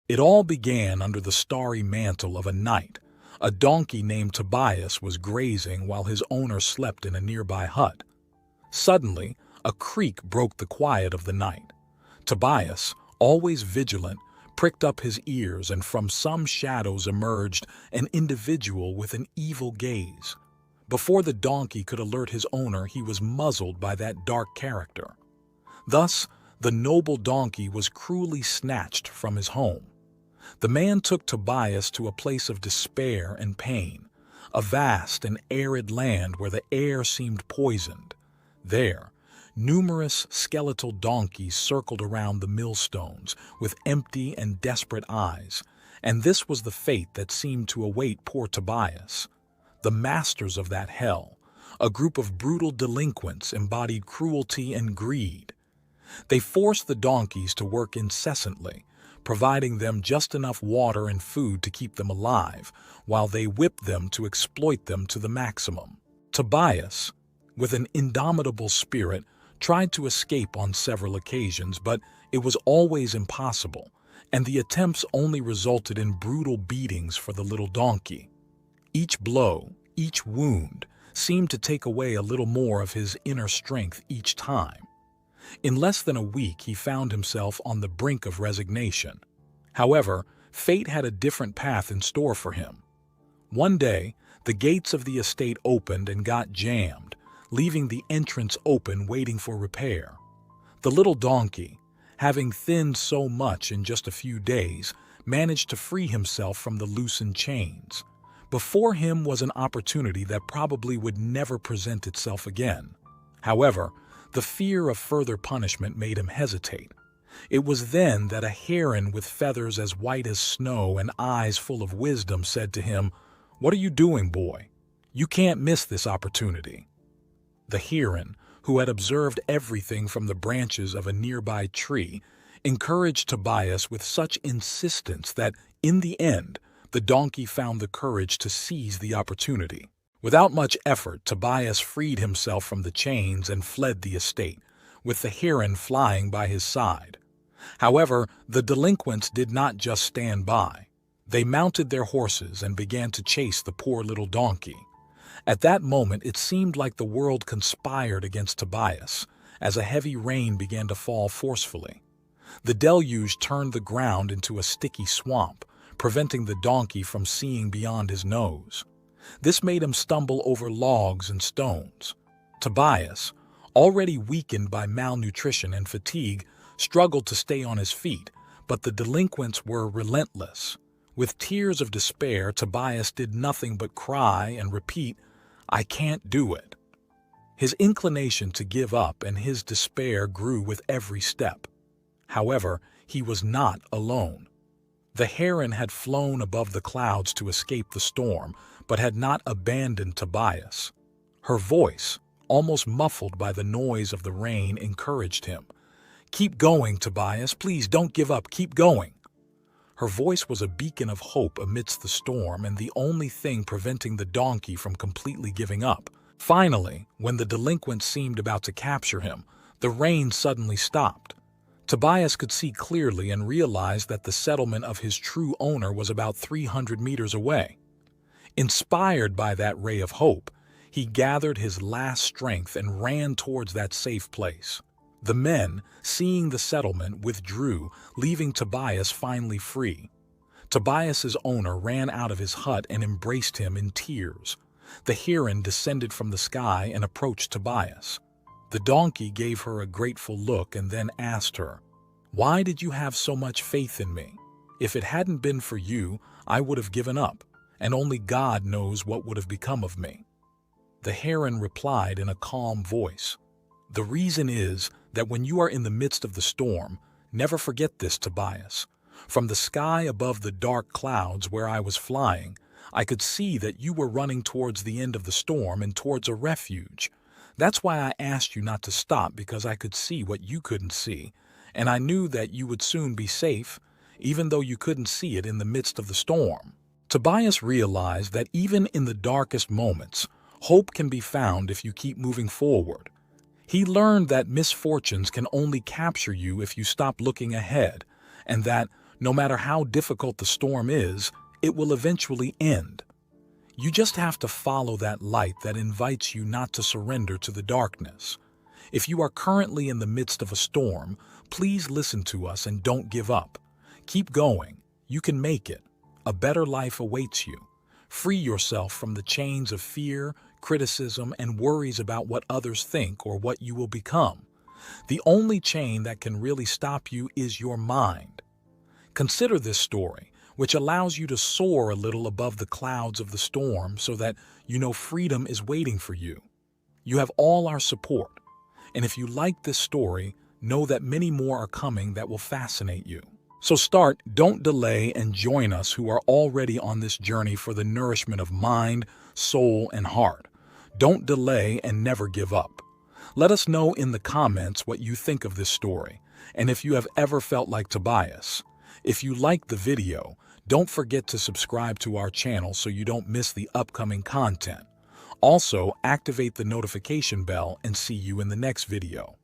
It all began under the starry mantle of a night. A donkey named Tobias was grazing while his owner slept in a nearby hut. Suddenly, a creak broke the quiet of the night. Tobias, always vigilant, pricked up his ears, and from some shadows emerged an individual with an evil gaze. Before the donkey could alert his owner, he was muzzled by that dark character. Thus, the noble donkey was cruelly snatched from his home. The man took Tobias to a place of despair and pain, a vast and arid land where the air seemed poisoned. There, numerous skeletal donkeys circled around the millstones with empty and desperate eyes, and this was the fate that seemed to await poor Tobias. The masters of that hell, a group of brutal delinquents, embodied cruelty and greed. They forced the donkeys to work incessantly, providing them just enough water and food to keep them alive, while they whipped them to exploit them to the maximum. Tobias, with an indomitable spirit, tried to escape on several occasions, but it was always impossible, and the attempts only resulted in brutal beatings for the little donkey. Each blow, each wound, seemed to take away a little more of his inner strength each time. In less than a week, he found himself on the brink of resignation. However, fate had a different path in store for him. One day, the gates of the estate opened and got jammed, leaving the entrance open waiting for repair. The little donkey, having thinned so much in just a few days, managed to free himself from the loosened chains. Before him was an opportunity that probably would never present itself again. However, the fear of further punishment made him hesitate. It was then that a heron with feathers as white as snow and eyes full of wisdom said to him, "What are you doing, boy? You can't miss this opportunity." The heron, who had observed everything from the branches of a nearby tree, encouraged Tobias with such insistence that, in the end, the donkey found the courage to seize the opportunity. Without much effort, Tobias freed himself from the chains and fled the estate, with the heron flying by his side. However, the delinquents did not just stand by. They mounted their horses and began to chase the poor little donkey. At that moment, it seemed like the world conspired against Tobias, as a heavy rain began to fall forcefully. The deluge turned the ground into a sticky swamp, preventing the donkey from seeing beyond his nose. This made him stumble over logs and stones. Tobias, already weakened by malnutrition and fatigue, struggled to stay on his feet, but the delinquents were relentless. With tears of despair, Tobias did nothing but cry and repeat, "I can't do it." His inclination to give up and his despair grew with every step. However, he was not alone. The heron had flown above the clouds to escape the storm, but had not abandoned Tobias. Her voice, almost muffled by the noise of the rain, encouraged him. "Keep going, Tobias. Please don't give up. Keep going." Her voice was a beacon of hope amidst the storm and the only thing preventing the donkey from completely giving up. Finally, when the delinquent seemed about to capture him, the rain suddenly stopped. Tobias could see clearly and realized that the settlement of his true owner was about 300 meters away. Inspired by that ray of hope, he gathered his last strength and ran towards that safe place. The men, seeing the settlement, withdrew, leaving Tobias finally free. Tobias's owner ran out of his hut and embraced him in tears. The heron descended from the sky and approached Tobias. The donkey gave her a grateful look and then asked her, "Why did you have so much faith in me? If it hadn't been for you, I would have given up, and only God knows what would have become of me." The heron replied in a calm voice, "The reason is that when you are in the midst of the storm, never forget this, Tobias. From the sky above the dark clouds where I was flying, I could see that you were running towards the end of the storm and towards a refuge. That's why I asked you not to stop, because I could see what you couldn't see, and I knew that you would soon be safe, even though you couldn't see it in the midst of the storm." Tobias realized that even in the darkest moments, hope can be found if you keep moving forward. He learned that misfortunes can only capture you if you stop looking ahead, and that, No matter how difficult the storm is, it will eventually end. You just have to follow that light that invites you not to surrender to the darkness. If you are currently in the midst of a storm, please listen to us and don't give up. Keep going. You can make it. A better life awaits you. Free yourself from the chains of fear, criticism, and worries about what others think or what you will become. The only chain that can really stop you is your mind. Consider this story, which allows you to soar a little above the clouds of the storm so that you know freedom is waiting for you. You have all our support. And if you like this story, know that many more are coming that will fascinate you. So don't delay, and join us who are already on this journey for the nourishment of mind, soul, and heart. Don't delay and never give up. Let us know in the comments what you think of this story, and if you have ever felt like Tobias. If you liked the video, don't forget to subscribe to our channel so you don't miss the upcoming content. Also, activate the notification bell and see you in the next video.